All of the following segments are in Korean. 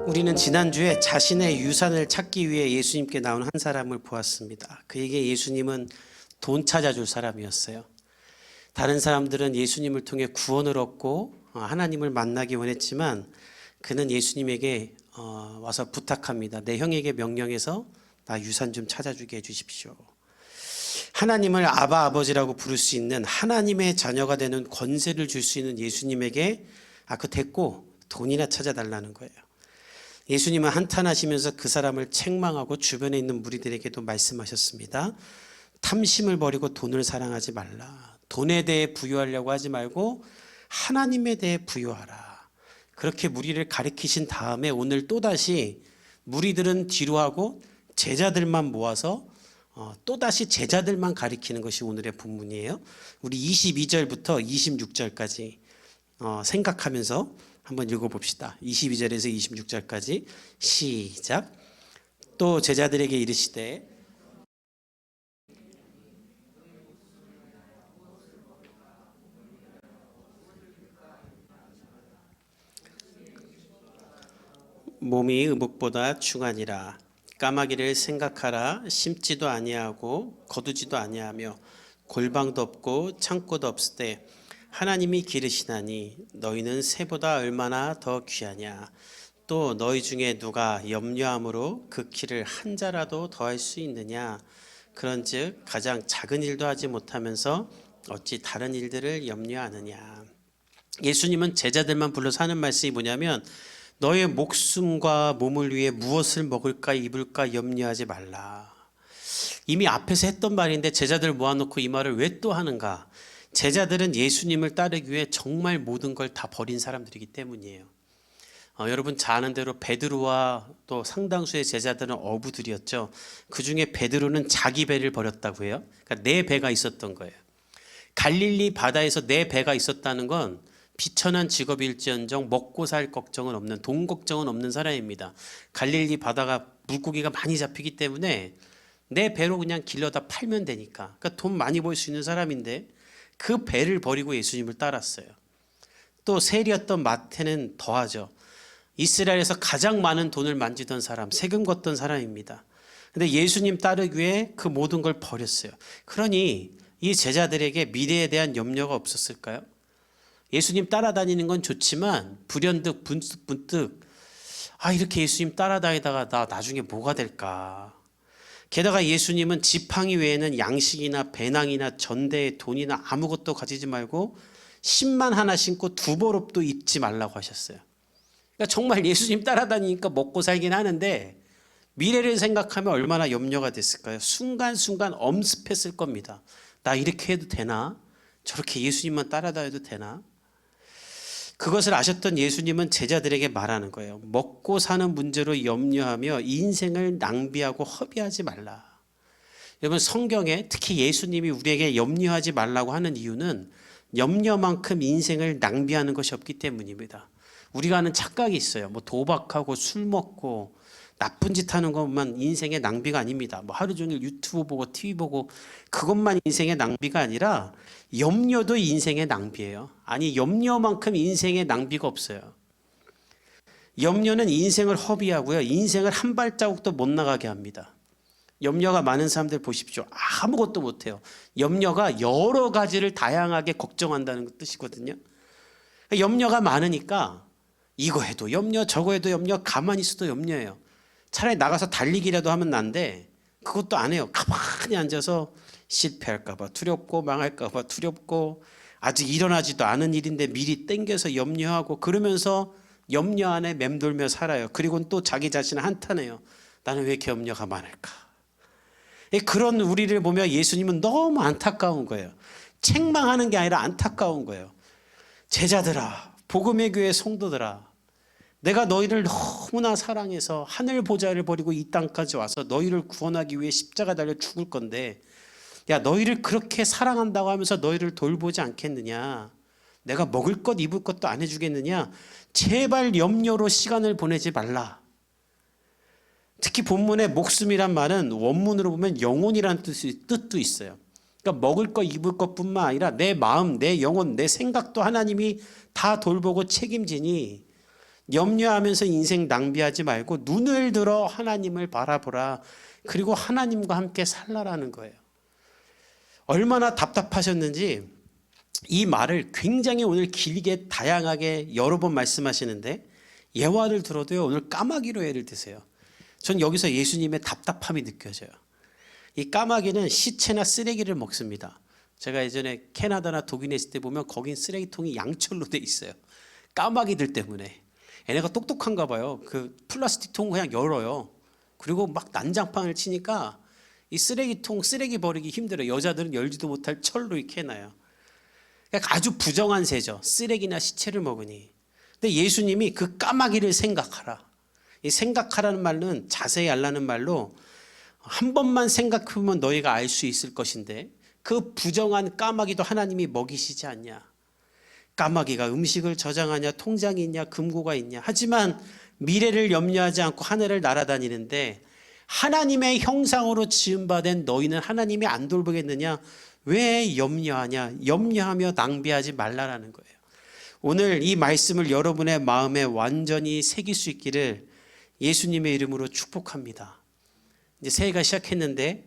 우리는 지난주에 자신의 유산을 찾기 위해 예수님께 나온 한 사람을 보았습니다. 그에게 예수님은 돈 찾아줄 사람이었어요. 다른 사람들은 예수님을 통해 구원을 얻고 하나님을 만나기 원했지만 그는 예수님에게 와서 부탁합니다. 내 형에게 명령해서 나 유산 좀 찾아주게 해주십시오. 하나님을 아바 아버지라고 부를 수 있는 하나님의 자녀가 되는 권세를 줄 수 있는 예수님에게 그 됐고 돈이나 찾아달라는 거예요. 예수님은 한탄하시면서 그 사람을 책망하고 주변에 있는 무리들에게도 말씀하셨습니다. 탐심을 버리고 돈을 사랑하지 말라. 돈에 대해 부유하려고 하지 말고 하나님에 대해 부유하라. 그렇게 무리를 가리키신 다음에 오늘 또다시 무리들은 뒤로 하고 제자들만 모아서 또다시 제자들만 가리키는 것이 오늘의 본문이에요. 우리 22절부터 26절까지 생각하면서 한번 읽어봅시다. 22절에서 26절까지 시작. 또 제자들에게 이르시되 몸이 의복보다 중하니라. 까마귀를 생각하라. 심지도 아니하고 거두지도 아니하며 골방도 없고 창고도 없을 때 하나님이 기르시나니 너희는 새보다 얼마나 더 귀하냐. 또 너희 중에 누가 염려함으로 그 키를 한 자라도 더할 수 있느냐. 그런즉 가장 작은 일도 하지 못하면서 어찌 다른 일들을 염려하느냐. 예수님은 제자들만 불러서 하는 말씀이 뭐냐면 너의 목숨과 몸을 위해 무엇을 먹을까 입을까 염려하지 말라. 이미 앞에서 했던 말인데 제자들 모아놓고 이 말을 왜 또 하는가. 제자들은 예수님을 따르기 위해 정말 모든 걸 다 버린 사람들이기 때문이에요. 여러분 잘 아는 대로 베드로와 또 상당수의 제자들은 어부들이었죠. 그 중에 베드로는 자기 배를 버렸다고 해요. 그러니까 내 배가 있었던 거예요. 갈릴리 바다에서 내 배가 있었다는 건 비천한 직업일지언정 먹고 살 걱정은 없는, 돈 걱정은 없는 사람입니다. 갈릴리 바다가 물고기가 많이 잡히기 때문에 내 배로 그냥 길러다 팔면 되니까. 그러니까 돈 많이 벌 수 있는 사람인데 그 배를 버리고 예수님을 따랐어요. 또 세리였던 마태는 더하죠. 이스라엘에서 가장 많은 돈을 만지던 사람, 세금 걷던 사람입니다. 근데 예수님 따르기 위해 그 모든 걸 버렸어요. 그러니 이 제자들에게 미래에 대한 염려가 없었을까요? 예수님 따라다니는 건 좋지만 불현듯 문득 이렇게 예수님 따라다니다가 나 나중에 뭐가 될까. 게다가 예수님은 지팡이 외에는 양식이나 배낭이나 전대에 돈이나 아무것도 가지지 말고 신만 하나 신고 두벌옷도 입지 말라고 하셨어요. 그러니까 정말 예수님 따라다니니까 먹고 살긴 하는데 미래를 생각하면 얼마나 염려가 됐을까요? 순간순간 엄습했을 겁니다. 나 이렇게 해도 되나? 저렇게 예수님만 따라다녀도 되나? 그것을 아셨던 예수님은 제자들에게 말하는 거예요. 먹고 사는 문제로 염려하며 인생을 낭비하고 허비하지 말라. 여러분 성경에 특히 예수님이 우리에게 염려하지 말라고 하는 이유는 염려만큼 인생을 낭비하는 것이 없기 때문입니다. 우리가 하는 착각이 있어요. 뭐 도박하고 술 먹고 나쁜 짓 하는 것만 인생의 낭비가 아닙니다. 뭐 하루 종일 유튜브 보고 TV 보고 그것만 인생의 낭비가 아니라 염려도 인생의 낭비예요. 아니 염려만큼 인생의 낭비가 없어요. 염려는 인생을 허비하고요. 인생을 한 발자국도 못 나가게 합니다. 염려가 많은 사람들 보십시오. 아무것도 못해요. 염려가 여러 가지를 다양하게 걱정한다는 뜻이거든요. 염려가 많으니까 이거 해도 염려, 저거 해도 염려, 가만히 있어도 염려예요. 차라리 나가서 달리기라도 하면 난데 그것도 안 해요. 가만히 앉아서 실패할까 봐 두렵고 망할까 봐 두렵고 아직 일어나지도 않은 일인데 미리 땡겨서 염려하고 그러면서 염려 안에 맴돌며 살아요. 그리고는 또 자기 자신을 한탄해요. 나는 왜 이렇게 염려가 많을까. 그런 우리를 보며 예수님은 너무 안타까운 거예요. 책망하는 게 아니라 안타까운 거예요. 제자들아, 복음의 교회 성도들아, 내가 너희를 너무나 사랑해서 하늘 보좌를 버리고 이 땅까지 와서 너희를 구원하기 위해 십자가 달려 죽을 건데 야 너희를 그렇게 사랑한다고 하면서 너희를 돌보지 않겠느냐. 내가 먹을 것 입을 것도 안 해주겠느냐. 제발 염려로 시간을 보내지 말라. 특히 본문의 목숨이란 말은 원문으로 보면 영혼이라는 뜻도 있어요. 그러니까 먹을 것 입을 것뿐만 아니라 내 마음, 내 영혼, 내 생각도 하나님이 다 돌보고 책임지니 염려하면서 인생 낭비하지 말고 눈을 들어 하나님을 바라보라. 그리고 하나님과 함께 살라라는 거예요. 얼마나 답답하셨는지 이 말을 굉장히 오늘 길게 다양하게 여러 번 말씀하시는데 예화를 들어도요, 오늘 까마귀로 예를 드세요. 전 여기서 예수님의 답답함이 느껴져요. 이 까마귀는 시체나 쓰레기를 먹습니다. 제가 예전에 캐나다나 독일에 있을 때 보면 거긴 쓰레기통이 양철로 돼 있어요. 까마귀들 때문에. 얘네가 똑똑한가 봐요. 그 플라스틱 통 그냥 열어요. 그리고 막 난장판을 치니까 이 쓰레기통 쓰레기 버리기 힘들어요. 여자들은 열지도 못할 철로 이렇게 해놔요. 그러니까 아주 부정한 새죠. 쓰레기나 시체를 먹으니. 근데 예수님이 그 까마귀를 생각하라. 이 생각하라는 말은 자세히 알라는 말로 한 번만 생각해보면 너희가 알 수 있을 것인데 그 부정한 까마귀도 하나님이 먹이시지 않냐. 까마귀가 음식을 저장하냐, 통장이 있냐, 금고가 있냐. 하지만 미래를 염려하지 않고 하늘을 날아다니는데 하나님의 형상으로 지음받은 너희는 하나님이 안 돌보겠느냐. 왜 염려하냐. 염려하며 낭비하지 말라라는 거예요. 오늘 이 말씀을 여러분의 마음에 완전히 새길 수 있기를 예수님의 이름으로 축복합니다. 이제 새해가 시작했는데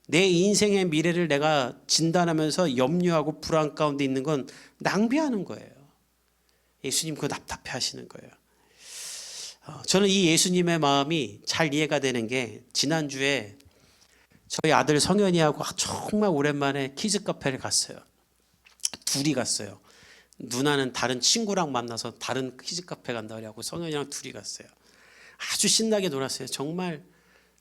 내 인생의 미래를 내가 진단하면서 염려하고 불안 가운데 있는 건 낭비하는 거예요. 예수님 그거 답답해 하시는 거예요. 저는 이 예수님의 마음이 잘 이해가 되는 게 지난주에 저희 아들 성현이하고 정말 오랜만에 키즈 카페를 갔어요. 둘이 갔어요. 누나는 다른 친구랑 만나서 다른 키즈 카페 간다 그래갖고 성현이랑 둘이 갔어요. 아주 신나게 놀았어요. 정말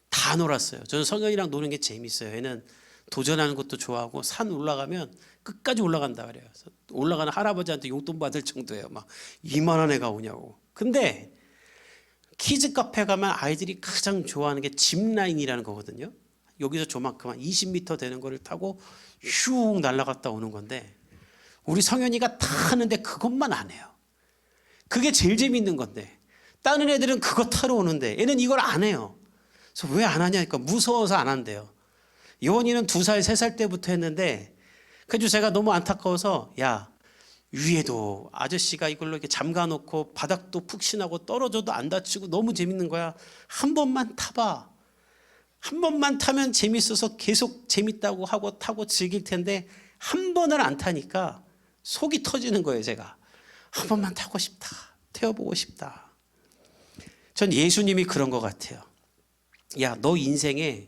다 놀았어요. 저는 성현이랑 노는 게 재밌어요. 얘는 도전하는 것도 좋아하고 산 올라가면 끝까지 올라간다 그래요. 올라가는 할아버지한테 용돈 받을 정도예요. 막 이만한 애가 오냐고. 근데 키즈 카페 가면 아이들이 가장 좋아하는 게 짚라인이라는 거거든요. 여기서 조만큼 한 20m 되는 거를 타고 슉 날아갔다 오는 건데 우리 성현이가 다 하는데 그것만 안 해요. 그게 제일 재밌는 건데 다른 애들은 그거 타러 오는데 얘는 이걸 안 해요. 그래서 왜 안 하냐니까 무서워서 안 한대요. 요원이는 2살, 3살 때부터 했는데 그래서 제가 너무 안타까워서 야 위에도 아저씨가 이걸로 이렇게 잠가놓고 바닥도 푹신하고 떨어져도 안 다치고 너무 재밌는 거야. 한 번만 타봐. 한 번만 타면 재밌어서 계속 재밌다고 하고 타고 즐길 텐데 한 번을 안 타니까 속이 터지는 거예요. 제가 한 번만 타고 싶다. 태워보고 싶다. 전 예수님이 그런 것 같아요. 야, 너 인생에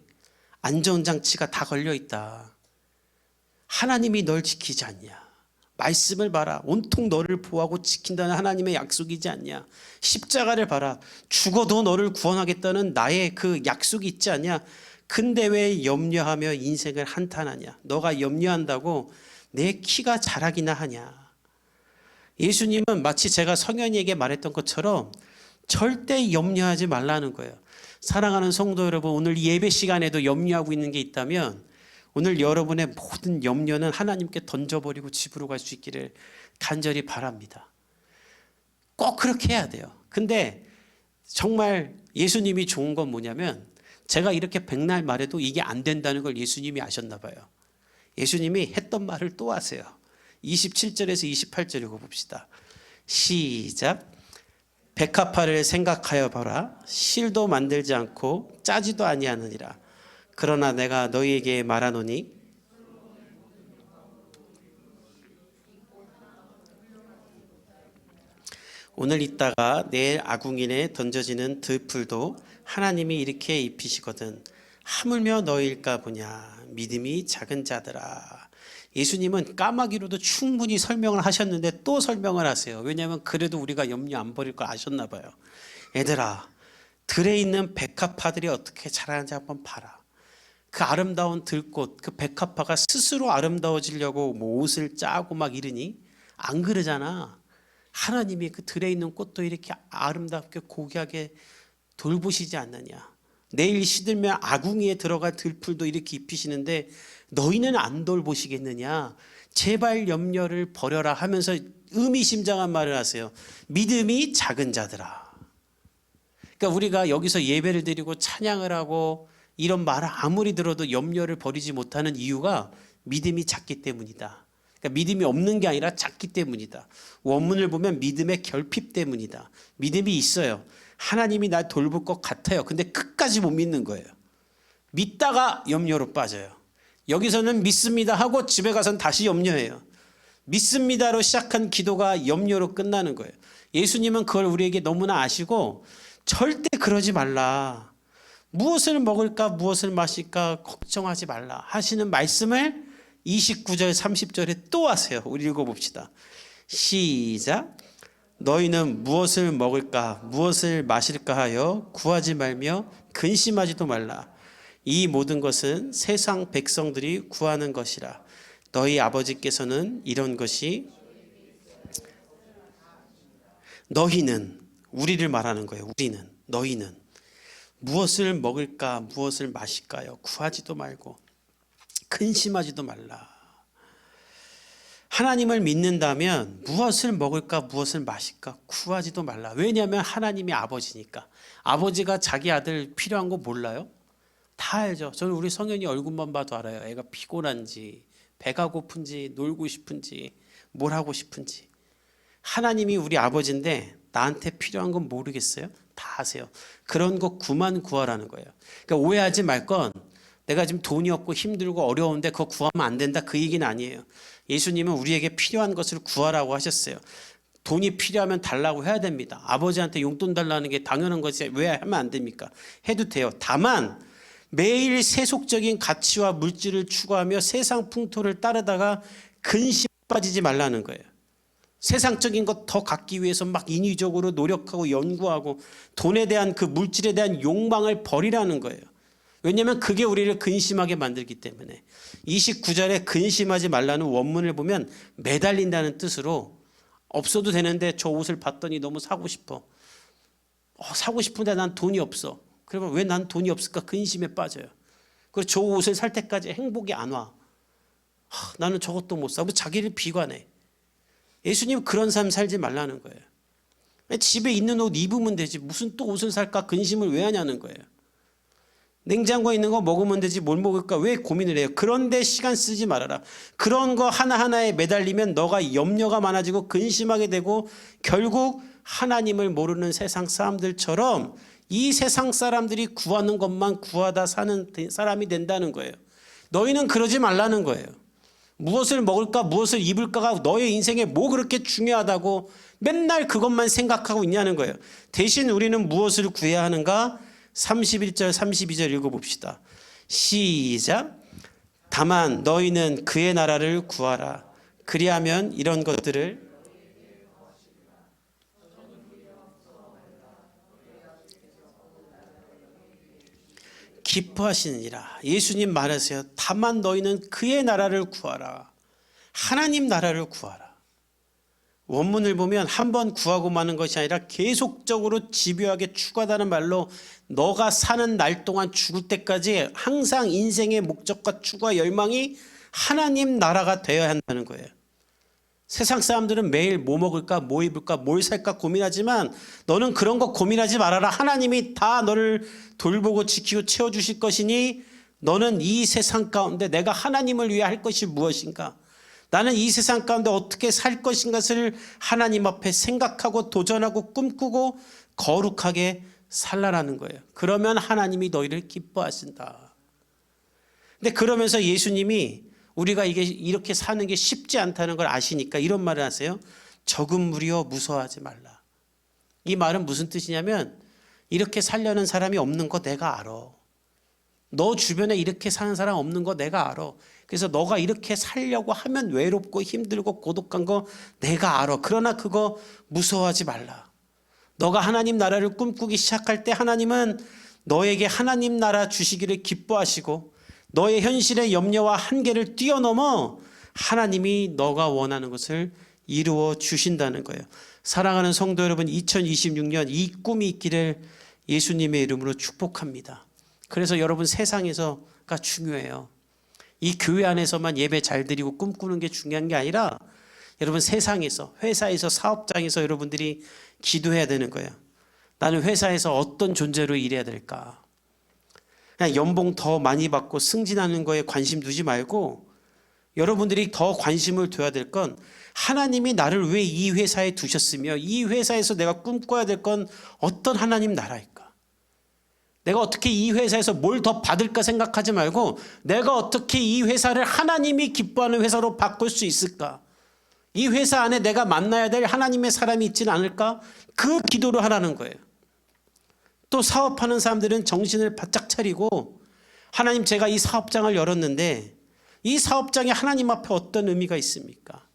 안전장치가 다 걸려있다. 하나님이 널 지키지 않냐. 말씀을 봐라. 온통 너를 보호하고 지킨다는 하나님의 약속이지 않냐. 십자가를 봐라. 죽어도 너를 구원하겠다는 나의 그 약속이 있지 않냐. 근데 왜 염려하며 인생을 한탄하냐. 너가 염려한다고 내 키가 자라기나 하냐. 예수님은 마치 제가 성현이에게 말했던 것처럼 절대 염려하지 말라는 거예요. 사랑하는 성도 여러분, 오늘 예배 시간에도 염려하고 있는 게 있다면 오늘 여러분의 모든 염려는 하나님께 던져버리고 집으로 갈 수 있기를 간절히 바랍니다. 꼭 그렇게 해야 돼요. 근데 정말 예수님이 좋은 건 뭐냐면 제가 이렇게 백날 말해도 이게 안 된다는 걸 예수님이 아셨나 봐요. 예수님이 했던 말을 또 하세요. 27절에서 28절 읽어봅시다. 시작. 백합화를 생각하여 봐라. 실도 만들지 않고 짜지도 아니하느니라. 그러나 내가 너희에게 말하노니 오늘 있다가 내일 아궁이에 던져지는 들풀도 하나님이 이렇게 입히시거든. 하물며 너희일까 보냐. 믿음이 작은 자들아. 예수님은 까마귀로도 충분히 설명을 하셨는데 또 설명을 하세요. 왜냐하면 그래도 우리가 염려 안 버릴 걸 아셨나 봐요. 얘들아, 들에 있는 백합화들이 어떻게 자라는지 한번 봐라. 그 아름다운 들꽃, 그 백합화가 스스로 아름다워지려고 뭐 옷을 짜고 막 이러니? 안 그러잖아. 하나님이 그 들에 있는 꽃도 이렇게 아름답게 고귀하게 돌보시지 않느냐. 내일 시들면 아궁이에 들어갈 들풀도 이렇게 입히시는데 너희는 안 돌보시겠느냐. 제발 염려를 버려라 하면서 의미심장한 말을 하세요. 믿음이 작은 자들아. 그러니까 우리가 여기서 예배를 드리고 찬양을 하고 이런 말을 아무리 들어도 염려를 버리지 못하는 이유가 믿음이 작기 때문이다. 그러니까 믿음이 없는 게 아니라 작기 때문이다. 원문을 보면 믿음의 결핍 때문이다. 믿음이 있어요. 하나님이 날 돌볼 것 같아요. 근데 끝까지 못 믿는 거예요. 믿다가 염려로 빠져요. 여기서는 믿습니다 하고 집에 가서는 다시 염려해요. 믿습니다로 시작한 기도가 염려로 끝나는 거예요. 예수님은 그걸 우리에게 너무나 아시고 절대 그러지 말라. 무엇을 먹을까 무엇을 마실까 걱정하지 말라 하시는 말씀을 29절 30절에 또 하세요. 우리 읽어봅시다. 시작. 너희는 무엇을 먹을까 무엇을 마실까 하여 구하지 말며 근심하지도 말라. 이 모든 것은 세상 백성들이 구하는 것이라. 너희 아버지께서는 이런 것이 너희는 우리를 말하는 거예요. 우리는 너희는 무엇을 먹을까 무엇을 마실까요? 구하지도 말고 근심하지도 말라. 하나님을 믿는다면 무엇을 먹을까 무엇을 마실까 구하지도 말라. 왜냐하면 하나님이 아버지니까. 아버지가 자기 아들 필요한 거 몰라요? 다 알죠. 저는 우리 성현이 얼굴만 봐도 알아요. 애가 피곤한지 배가 고픈지 놀고 싶은지 뭘 하고 싶은지. 하나님이 우리 아버지인데 나한테 필요한 건 모르겠어요? 다 아세요. 그런 거 구만 구하라는 거예요. 그러니까 오해하지 말 건 내가 지금 돈이 없고 힘들고 어려운데 그거 구하면 안 된다 그 얘기는 아니에요. 예수님은 우리에게 필요한 것을 구하라고 하셨어요. 돈이 필요하면 달라고 해야 됩니다. 아버지한테 용돈 달라는 게 당연한 것이 왜 하면 안 됩니까? 해도 돼요. 다만 매일 세속적인 가치와 물질을 추구하며 세상 풍토를 따르다가 근심 빠지지 말라는 거예요. 세상적인 것 더 갖기 위해서 막 인위적으로 노력하고 연구하고 돈에 대한 그 물질에 대한 욕망을 버리라는 거예요. 왜냐하면 그게 우리를 근심하게 만들기 때문에. 29절에 근심하지 말라는 원문을 보면 매달린다는 뜻으로 없어도 되는데 저 옷을 봤더니 너무 사고 싶어. 사고 싶은데 난 돈이 없어. 그러면 왜 난 돈이 없을까? 근심에 빠져요. 그리고 저 옷을 살 때까지 행복이 안 와. 나는 저것도 못 사. 자기를 비관해. 예수님 그런 삶 살지 말라는 거예요. 집에 있는 옷 입으면 되지 무슨 또 옷을 살까 근심을 왜 하냐는 거예요. 냉장고에 있는 거 먹으면 되지 뭘 먹을까 왜 고민을 해요. 그런데 시간 쓰지 말아라. 그런 거 하나하나에 매달리면 너가 염려가 많아지고 근심하게 되고 결국 하나님을 모르는 세상 사람들처럼 이 세상 사람들이 구하는 것만 구하다 사는 사람이 된다는 거예요. 너희는 그러지 말라는 거예요. 무엇을 먹을까 무엇을 입을까가 너의 인생에 뭐 그렇게 중요하다고 맨날 그것만 생각하고 있냐는 거예요. 대신 우리는 무엇을 구해야 하는가? 31절 32절 읽어봅시다. 시작. 다만 너희는 그의 나라를 구하라. 그리하면 이런 것들을 기뻐하시느니라. 예수님 말하세요. 다만 너희는 그의 나라를 구하라. 하나님 나라를 구하라. 원문을 보면 한 번 구하고 마는 것이 아니라 계속적으로 집요하게 추구하다는 말로 너가 사는 날 동안 죽을 때까지 항상 인생의 목적과 추구와 열망이 하나님 나라가 되어야 한다는 거예요. 세상 사람들은 매일 뭐 먹을까 뭐 입을까 뭘 살까 고민하지만 너는 그런 거 고민하지 말아라. 하나님이 다 너를 돌보고 지키고 채워주실 것이니 너는 이 세상 가운데 내가 하나님을 위해 할 것이 무엇인가, 나는 이 세상 가운데 어떻게 살 것인가를 하나님 앞에 생각하고 도전하고 꿈꾸고 거룩하게 살라라는 거예요. 그러면 하나님이 너희를 기뻐하신다. 근데 그러면서 예수님이 우리가 이게 이렇게 사는 게 쉽지 않다는 걸 아시니까 이런 말을 하세요. 적은 무리여 무서워하지 말라. 이 말은 무슨 뜻이냐면 이렇게 살려는 사람이 없는 거 내가 알아. 너 주변에 이렇게 사는 사람 없는 거 내가 알아. 그래서 너가 이렇게 살려고 하면 외롭고 힘들고 고독한 거 내가 알아. 그러나 그거 무서워하지 말라. 너가 하나님 나라를 꿈꾸기 시작할 때 하나님은 너에게 하나님 나라 주시기를 기뻐하시고 너의 현실의 염려와 한계를 뛰어넘어 하나님이 너가 원하는 것을 이루어 주신다는 거예요. 사랑하는 성도 여러분, 2026년 이 꿈이 있기를 예수님의 이름으로 축복합니다. 그래서 여러분 세상에서가 중요해요. 이 교회 안에서만 예배 잘 드리고 꿈꾸는 게 중요한 게 아니라 여러분 세상에서, 회사에서, 사업장에서 여러분들이 기도해야 되는 거예요. 나는 회사에서 어떤 존재로 일해야 될까? 그냥 연봉 더 많이 받고 승진하는 거에 관심 두지 말고 여러분들이 더 관심을 둬야 될 건 하나님이 나를 왜 이 회사에 두셨으며 이 회사에서 내가 꿈꿔야 될 건 어떤 하나님 나라일까? 내가 어떻게 이 회사에서 뭘 더 받을까 생각하지 말고 내가 어떻게 이 회사를 하나님이 기뻐하는 회사로 바꿀 수 있을까? 이 회사 안에 내가 만나야 될 하나님의 사람이 있지는 않을까? 그 기도를 하라는 거예요. 또 사업하는 사람들은 정신을 바짝 차리고 하나님, 제가 이 사업장을 열었는데 이 사업장에 하나님 앞에 어떤 의미가 있습니까?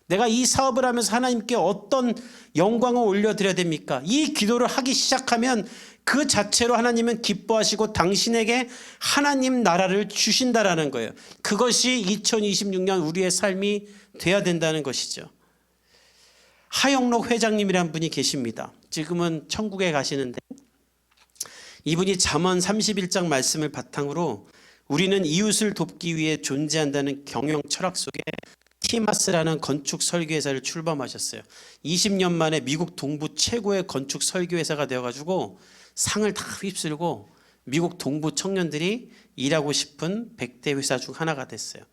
내가 이 사업을 하면서 하나님께 어떤 영광을 올려드려야 됩니까? 이 기도를 하기 시작하면 그 자체로 하나님은 기뻐하시고 당신에게 하나님 나라를 주신다라는 거예요. 그것이 2026년 우리의 삶이 돼야 된다는 것이죠. 하영록 회장님이란 분이 계십니다. 지금은 천국에 가시는데 이분이 잠언 31장 말씀을 바탕으로 우리는 이웃을 돕기 위해 존재한다는 경영 철학 속에 티마스라는 건축 설계회사를 출범하셨어요. 20년 만에 미국 동부 최고의 건축 설계회사가 되어가지고 상을 다 휩쓸고 미국 동부 청년들이 일하고 싶은 100대 회사 중 하나가 됐어요.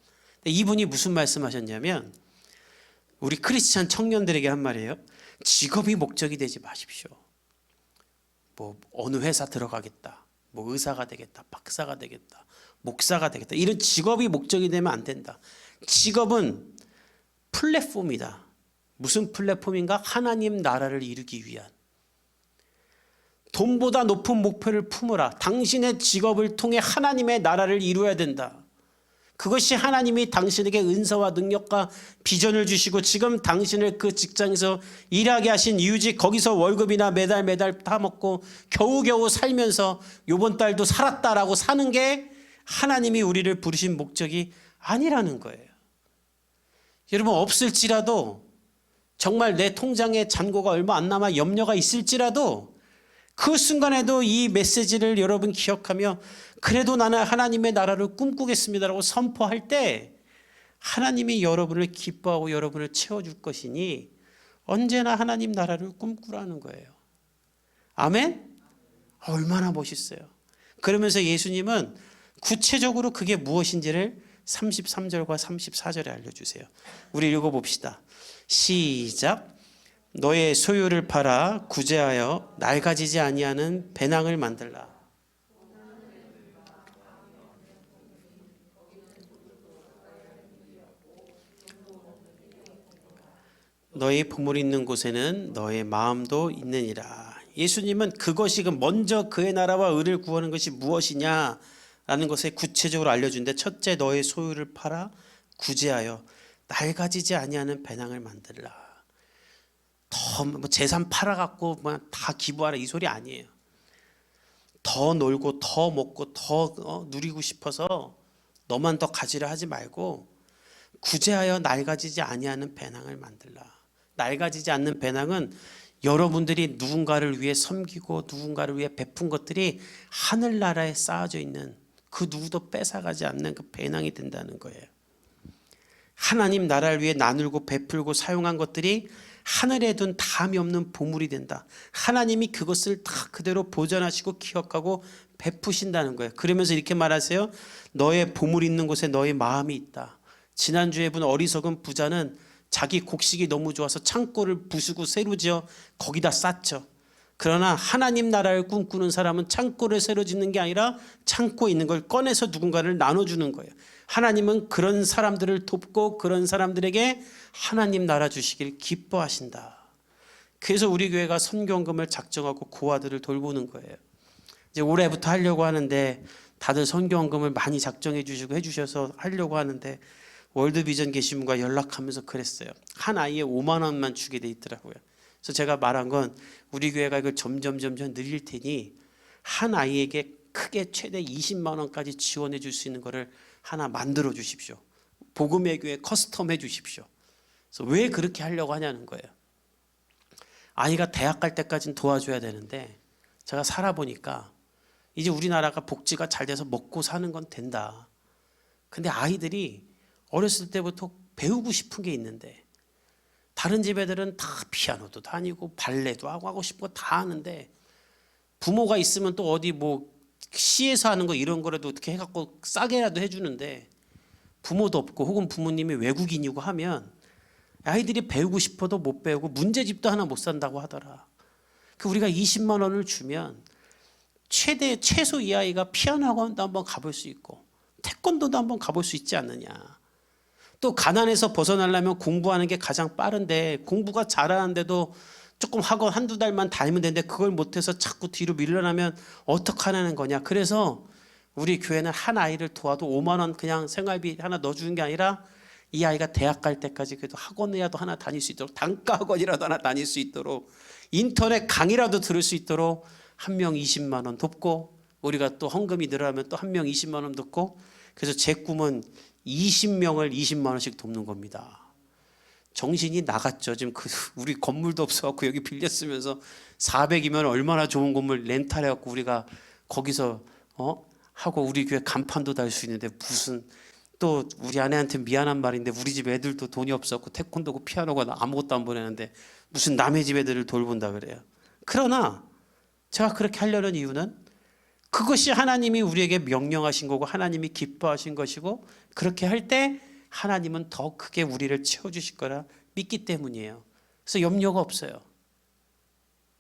이분이 무슨 말씀하셨냐면 우리 크리스찬 청년들에게 한 말이에요. 직업이 목적이 되지 마십시오. 뭐 어느 회사 들어가겠다, 뭐 의사가 되겠다, 박사가 되겠다, 목사가 되겠다, 이런 직업이 목적이 되면 안 된다. 직업은 플랫폼이다. 무슨 플랫폼인가? 하나님 나라를 이루기 위한. 돈보다 높은 목표를 품으라. 당신의 직업을 통해 하나님의 나라를 이루어야 된다. 그것이 하나님이 당신에게 은사와 능력과 비전을 주시고 지금 당신을 그 직장에서 일하게 하신 이유지, 거기서 월급이나 매달 타먹고 겨우겨우 살면서 요번 달도 살았다라고 사는 게 하나님이 우리를 부르신 목적이 아니라는 거예요. 여러분, 없을지라도, 정말 내 통장에 잔고가 얼마 안 남아 염려가 있을지라도 그 순간에도 이 메시지를 여러분 기억하며 그래도 나는 하나님의 나라를 꿈꾸겠습니다라고 선포할 때 하나님이 여러분을 기뻐하고 여러분을 채워줄 것이니 언제나 하나님 나라를 꿈꾸라는 거예요. 아멘? 얼마나 멋있어요. 그러면서 예수님은 구체적으로 그게 무엇인지를 33절과 34절에 알려주세요. 우리 읽어봅시다. 시작. 너의 소유를 팔아 구제하여 낡아지지 아니하는 배낭을 만들라. 너의 보물 있는 곳에는 너의 마음도 있느니라. 예수님은 그것이 먼저 그의 나라와 의를 구하는 것이 무엇이냐라는 것을 구체적으로 알려주는데, 첫째, 너의 소유를 팔아 구제하여 낡아지지 아니하는 배낭을 만들라. 더 재산 팔아갖고 다 기부하라 이 소리 아니에요. 더 놀고 더 먹고 더 누리고 싶어서 너만 더 가지려 하지 말고 구제하여 낡아지지 아니하는 배낭을 만들라. 낡아지지 않는 배낭은 여러분들이 누군가를 위해 섬기고 누군가를 위해 베푼 것들이 하늘나라에 쌓아져 있는 그 누구도 뺏어가지 않는 그 배낭이 된다는 거예요. 하나님 나라를 위해 나누고 베풀고 사용한 것들이 하늘에 둔 담이 없는 보물이 된다. 하나님이 그것을 다 그대로 보존하시고 기억하고 베푸신다는 거예요. 그러면서 이렇게 말하세요. 너의 보물 있는 곳에 너의 마음이 있다. 지난주에 본 어리석은 부자는 자기 곡식이 너무 좋아서 창고를 부수고 새로 지어 거기다 쌌죠. 그러나 하나님 나라를 꿈꾸는 사람은 창고를 새로 짓는 게 아니라 창고에 있는 걸 꺼내서 누군가를 나눠주는 거예요. 하나님은 그런 사람들을 돕고 그런 사람들에게 하나님 나라 주시길 기뻐하신다. 그래서 우리 교회가 선교헌금을 작정하고 고아들을 돌보는 거예요. 이제 올해부터 하려고 하는데 다들 선교헌금을 많이 작정해 주시고 해주셔서 하려고 하는데 월드비전 계신 분과 연락하면서 그랬어요. 한 아이에 5만 원만 주게 돼 있더라고요. 그래서 제가 말한 건 우리 교회가 이걸 점점 늘릴 테니 한 아이에게 크게 최대 20만 원까지 지원해 줄 수 있는 거를 하나 만들어 주십시오. 복음의 교회 커스텀 해 주십시오. 그래서 왜 그렇게 하려고 하냐는 거예요. 아이가 대학 갈 때까지는 도와줘야 되는데 제가 살아보니까 이제 우리나라가 복지가 잘 돼서 먹고 사는 건 된다. 근데 아이들이 어렸을 때부터 배우고 싶은 게 있는데 다른 집 애들은 다 피아노도 다니고 발레도 하고 싶은 거 다 하는데 부모가 있으면 또 어디 시에서 하는 거 이런 거라도 어떻게 해갖고 싸게라도 해주는데 부모도 없고 혹은 부모님이 외국인이고 하면 아이들이 배우고 싶어도 못 배우고 문제집도 하나 못 산다고 하더라. 그 우리가 20만 원을 주면 최소 이 아이가 피아노 학원도 한번 가볼 수 있고 태권도도 한번 가볼 수 있지 않느냐. 또 가난에서 벗어나려면 공부하는 게 가장 빠른데 공부가 잘하는데도 조금 학원 한두 달만 다니면 되는데 그걸 못해서 자꾸 뒤로 밀려나면 어떡하라는 거냐. 그래서 우리 교회는 한 아이를 도와도 5만 원 그냥 생활비 하나 넣어주는 게 아니라 이 아이가 대학 갈 때까지 그래도 학원이라도 하나 다닐 수 있도록 단과 학원이라도 하나 다닐 수 있도록 인터넷 강의라도 들을 수 있도록 한 명 20만 원 돕고 우리가 또 헌금이 늘어나면 또 한 명 20만 원 돕고 그래서 제 꿈은 20명을 20만 원씩 돕는 겁니다. 정신이 나갔죠. 지금 우리 건물도 없어갖고 여기 빌려 쓰면서 400이면 얼마나 좋은 건물 렌탈해갖고 우리가 거기서 하고 우리 교회 간판도 달 수 있는데 무슨 또 우리 아내한테 미안한 말인데 우리 집 애들도 돈이 없었고 태권도고 피아노가 아무것도 안 보내는데 무슨 남의 집 애들을 돌본다 그래요. 그러나 제가 그렇게 하려는 이유는 그것이 하나님이 우리에게 명령하신 거고 하나님이 기뻐하신 것이고 그렇게 할 때 하나님은 더 크게 우리를 채워주실 거라 믿기 때문이에요. 그래서 염려가 없어요.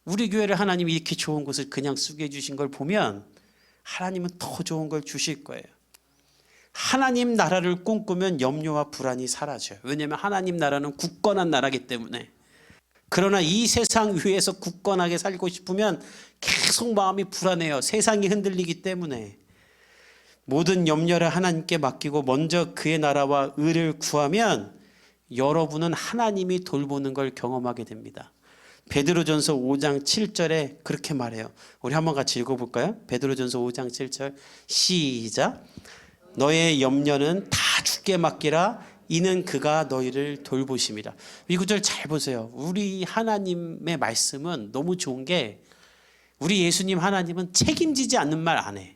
우리 교회를 하나님이 이렇게 좋은 곳을 그냥 쓰게 해주신 걸 보면 하나님은 더 좋은 걸 주실 거예요. 하나님 나라를 꿈꾸면 염려와 불안이 사라져요. 왜냐하면 하나님 나라는 굳건한 나라이기 때문에. 그러나 이 세상 위에서 굳건하게 살고 싶으면 계속 마음이 불안해요. 세상이 흔들리기 때문에. 모든 염려를 하나님께 맡기고 먼저 그의 나라와 의를 구하면 여러분은 하나님이 돌보는 걸 경험하게 됩니다. 베드로전서 5장 7절에 그렇게 말해요. 우리 한번 같이 읽어볼까요? 베드로전서 5장 7절 시작. 너의 염려는 다 주께 맡기라. 이는 그가 너희를 돌보심이라. 이 구절 잘 보세요. 우리 하나님의 말씀은 너무 좋은 게 우리 예수님 하나님은 책임지지 않는 말 안 해.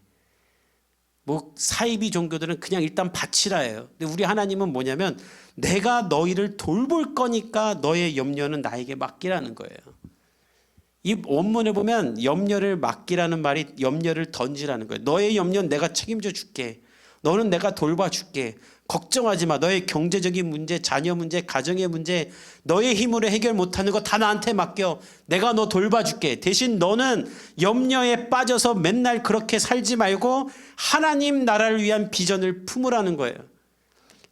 뭐 사이비 종교들은 그냥 일단 바치라예요. 근데 우리 하나님은 뭐냐면 내가 너희를 돌볼 거니까 너의 염려는 나에게 맡기라는 거예요. 이 원문에 보면 염려를 맡기라는 말이 염려를 던지라는 거예요. 너의 염려는 내가 책임져 줄게. 너는 내가 돌봐줄게. 걱정하지 마. 너의 경제적인 문제, 자녀 문제, 가정의 문제, 너의 힘으로 해결 못하는 거 다 나한테 맡겨. 내가 너 돌봐줄게. 대신 너는 염려에 빠져서 맨날 그렇게 살지 말고 하나님 나라를 위한 비전을 품으라는 거예요.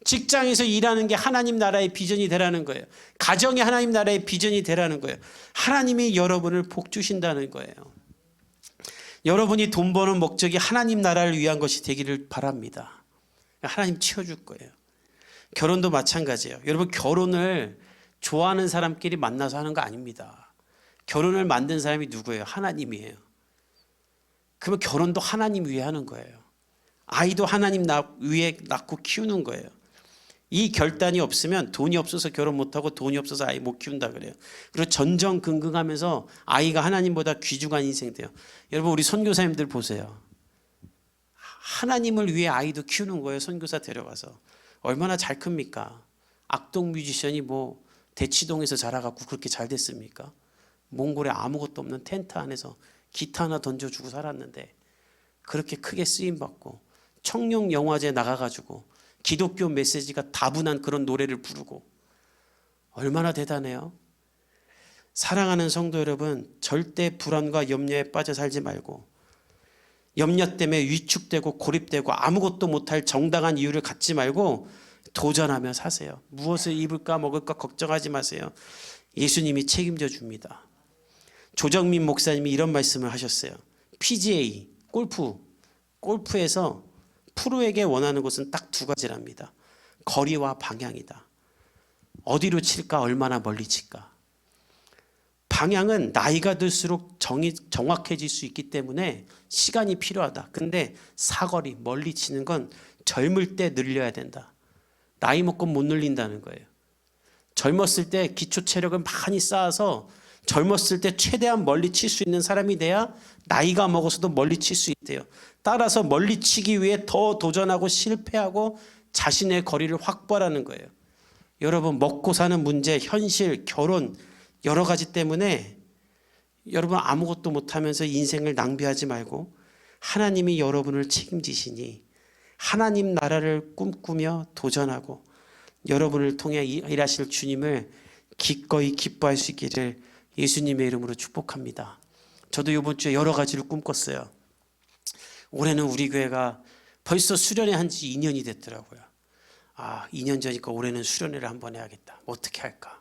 직장에서 일하는 게 하나님 나라의 비전이 되라는 거예요. 가정이 하나님 나라의 비전이 되라는 거예요. 하나님이 여러분을 복 주신다는 거예요. 여러분이 돈 버는 목적이 하나님 나라를 위한 것이 되기를 바랍니다. 하나님 채워줄 거예요. 결혼도 마찬가지예요. 여러분 결혼을 좋아하는 사람끼리 만나서 하는 거 아닙니다. 결혼을 만든 사람이 누구예요? 하나님이에요. 그러면 결혼도 하나님 위해 하는 거예요. 아이도 하나님 위해 낳고 키우는 거예요. 이 결단이 없으면 돈이 없어서 결혼 못하고 돈이 없어서 아이 못 키운다 그래요. 그리고 전전긍긍하면서 아이가 하나님보다 귀중한 인생 돼요. 여러분 우리 선교사님들 보세요. 하나님을 위해 아이도 키우는 거예요. 선교사 데려가서. 얼마나 잘 큽니까? 악동 뮤지션이 뭐 대치동에서 자라갖고 그렇게 잘 됐습니까? 몽골에 아무것도 없는 텐트 안에서 기타 하나 던져주고 살았는데 그렇게 크게 쓰임받고 청룡 영화제 나가가지고 기독교 메시지가 다분한 그런 노래를 부르고 얼마나 대단해요. 사랑하는 성도 여러분, 절대 불안과 염려에 빠져 살지 말고 염려 때문에 위축되고 고립되고 아무것도 못할 정당한 이유를 갖지 말고 도전하며 사세요. 무엇을 입을까 먹을까 걱정하지 마세요. 예수님이 책임져 줍니다. 조정민 목사님이 이런 말씀을 하셨어요. PGA, 골프에서 프로에게 원하는 것은 딱 두 가지랍니다. 거리와 방향이다. 어디로 칠까 얼마나 멀리 칠까. 방향은 나이가 들수록 정확해질 수 있기 때문에 시간이 필요하다. 근데 사거리 멀리 치는 건 젊을 때 늘려야 된다. 나이 먹고 못 늘린다는 거예요. 젊었을 때 기초 체력을 많이 쌓아서 젊었을 때 최대한 멀리 칠 수 있는 사람이 돼야 나이가 먹어서도 멀리 칠 수 있대요. 따라서 멀리 치기 위해 더 도전하고 실패하고 자신의 거리를 확보하라는 거예요. 여러분 먹고 사는 문제, 현실, 결혼 여러 가지 때문에 여러분 아무것도 못하면서 인생을 낭비하지 말고 하나님이 여러분을 책임지시니 하나님 나라를 꿈꾸며 도전하고 여러분을 통해 일하실 주님을 기꺼이 기뻐할 수 있기를 예수님의 이름으로 축복합니다. 저도 이번 주에 여러 가지를 꿈꿨어요. 올해는 우리 교회가 벌써 수련회 한 지 2년이 됐더라고요. 2년 전이니까 올해는 수련회를 한번 해야겠다. 어떻게 할까?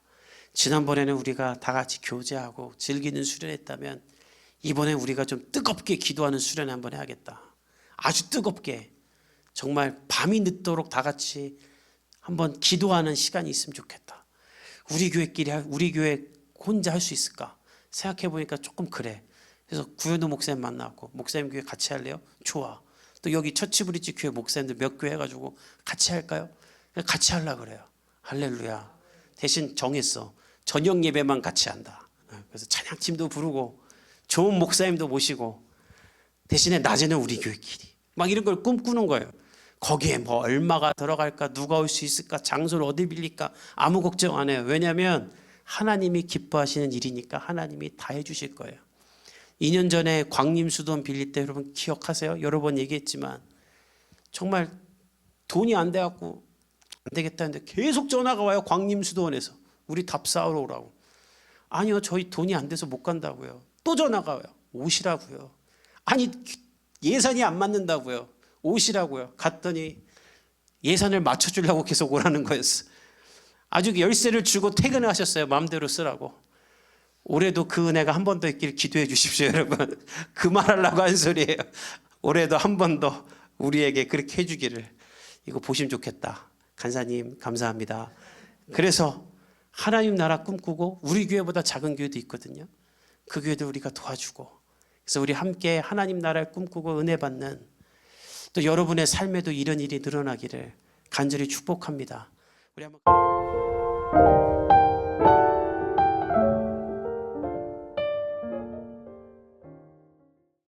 지난번에는 우리가 다 같이 교제하고 즐기는 수련회했다면 이번에 우리가 좀 뜨겁게 기도하는 수련회 한번 해야겠다. 아주 뜨겁게 정말 밤이 늦도록 다 같이 한번 기도하는 시간이 있으면 좋겠다. 우리 교회끼리 우리 교회 혼자 할 수 있을까? 생각해 보니까 조금 그래. 그래서 구현우 목사님 만나고 목사님 교회 같이 할래요? 좋아. 또 여기 처치브리지 교회 목사님들 몇 교회 해가지고 같이 할까요? 같이 하려고 그래요. 할렐루야. 대신 정했어. 저녁 예배만 같이 한다. 그래서 찬양팀도 부르고 좋은 목사님도 모시고 대신에 낮에는 우리 교회끼리 막 이런 걸 꿈꾸는 거예요. 거기에 뭐 얼마가 들어갈까, 누가 올 수 있을까, 장소를 어디 빌릴까 아무 걱정 안 해요. 왜냐하면 하나님이 기뻐하시는 일이니까 하나님이 다 해주실 거예요. 2년 전에 광림수도원 빌릴 때 여러분 기억하세요? 여러 번 얘기했지만 정말 돈이 안 돼갖고 안 되겠다 했는데 계속 전화가 와요. 광림수도원에서 우리 답사하러 오라고. 아니요, 저희 돈이 안 돼서 못 간다고요. 또 전화가 와요. 오시라고요. 아니 예산이 안 맞는다고요. 오시라고요. 갔더니 예산을 맞춰주려고 계속 오라는 거였어. 아주 열쇠를 주고 퇴근을 하셨어요. 마음대로 쓰라고. 올해도 그 은혜가 한 번 더 있길 기도해 주십시오, 여러분. 그 말하려고 한 소리예요. 올해도 한 번 더 우리에게 그렇게 해주기를. 이거 보시면 좋겠다. 간사님 감사합니다. 그래서 하나님 나라 꿈꾸고 우리 교회보다 작은 교회도 있거든요. 그 교회도 우리가 도와주고, 그래서 우리 함께 하나님 나라를 꿈꾸고 은혜 받는, 또 여러분의 삶에도 이런 일이 늘어나기를 간절히 축복합니다. 우리 한번